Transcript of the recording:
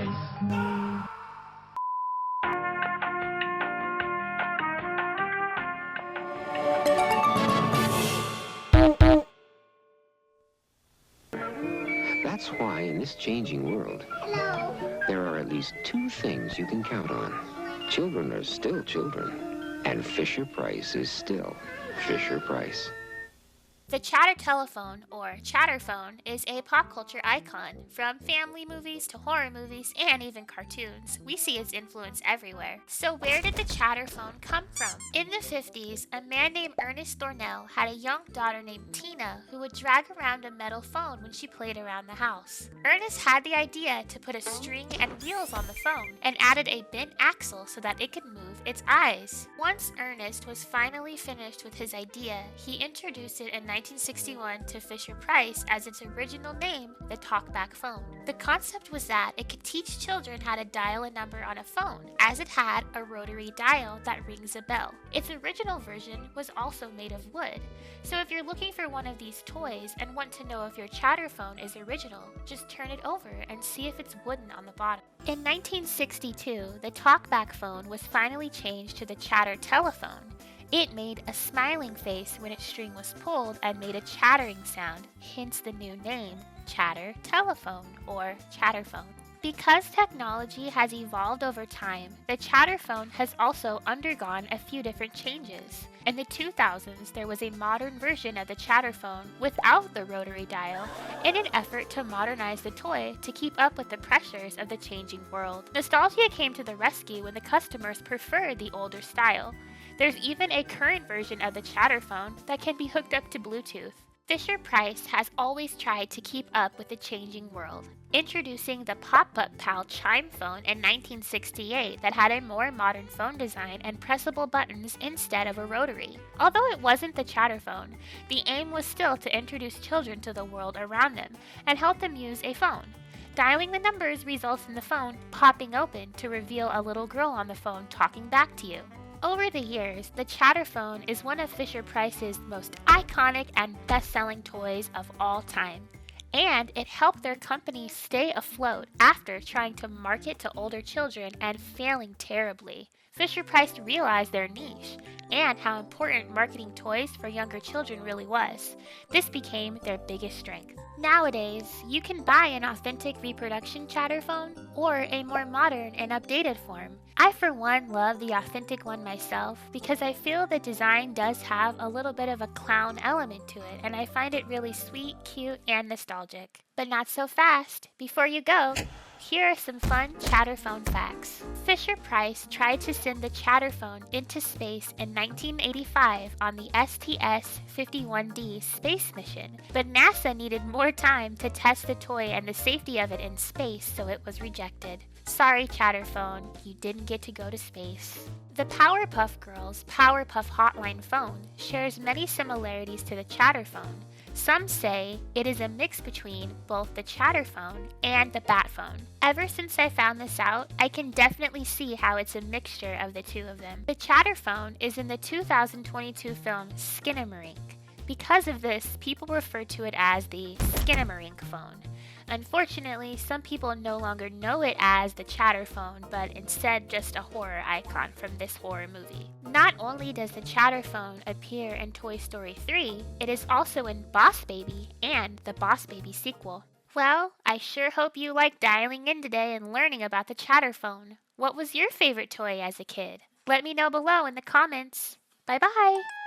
Price. That's why in this changing world, there are at least two things you can count on. Children are still children, and Fisher Price is still Fisher Price. The chatter telephone, or chatterphone, is a pop culture icon. From family movies to horror movies and even cartoons, we see its influence everywhere. So where did the chatterphone come from? In the 50s, a man named Ernest Thornell had a young daughter named Tina who would drag around a metal phone when she played around the house. Ernest had the idea to put a string and wheels on the phone and added a bent axle so that it could move its eyes. Once Ernest was finally finished with his idea, he introduced it in 1961 to Fisher Price as its original name, the talkback phone. The concept was that it could teach children how to dial a number on a phone, as it had a rotary dial that rings a bell. Its original version was also made of wood, so if you're looking for one of these toys and want to know if your chatterphone is original, just turn it over and see if it's wooden on the bottom. In 1962, the talkback phone was finally changed to the chatter telephone. It made a smiling face when its string was pulled and made a chattering sound, hence the new name, chatter telephone or chatterphone. Because technology has evolved over time, the chatterphone has also undergone a few different changes. In the 2000s, there was a modern version of the chatterphone without the rotary dial in an effort to modernize the toy to keep up with the pressures of the changing world. Nostalgia came to the rescue when the customers preferred the older style. There's even a current version of the chatterphone that can be hooked up to Bluetooth. Fisher Price has always tried to keep up with the changing world, introducing the pop-up pal chime phone in 1968 that had a more modern phone design and pressable buttons instead of a rotary. Although it wasn't the chatterphone, the aim was still to introduce children to the world around them and help them use a phone. Dialing the numbers results in the phone popping open to reveal a little girl on the phone talking back to you. Over the years, the chatterphone is one of Fisher Price's most iconic and best-selling toys of all time. And it helped their company stay afloat after trying to market to older children and failing terribly. Fisher Price realized their niche and how important marketing toys for younger children really was. This became their biggest strength. Nowadays, you can buy an authentic reproduction chatterphone or a more modern and updated form. I for one love the authentic one myself because I feel the design does have a little bit of a clown element to it, and I find it really sweet, cute, and nostalgic. But not so fast. Before you go, here are some fun chatterphone facts. Fisher Price tried to send the chatterphone into space in 1985 on the STS-51D space mission, but NASA needed more time to test the toy and the safety of it in space, so it was rejected. Sorry, chatterphone, you didn't get to go to space. The Powerpuff Girls Powerpuff Hotline phone shares many similarities to the chatterphone. Some say it is a mix between both the chatterphone and the bat phone. Ever since I found this out, I can definitely see how it's a mixture of the two of them. The chatterphone is in the 2022 film Skinamarink. Because of this, people refer to it as the Skinamarink phone. Unfortunately, some people no longer know it as the chatterphone, but instead just a horror icon from this horror movie. Not only does the chatterphone appear in Toy Story 3, it is also in Boss Baby and the Boss Baby sequel. Well, I sure hope you liked dialing in today and learning about the chatterphone. What was your favorite toy as a kid? Let me know below in the comments. Bye-bye!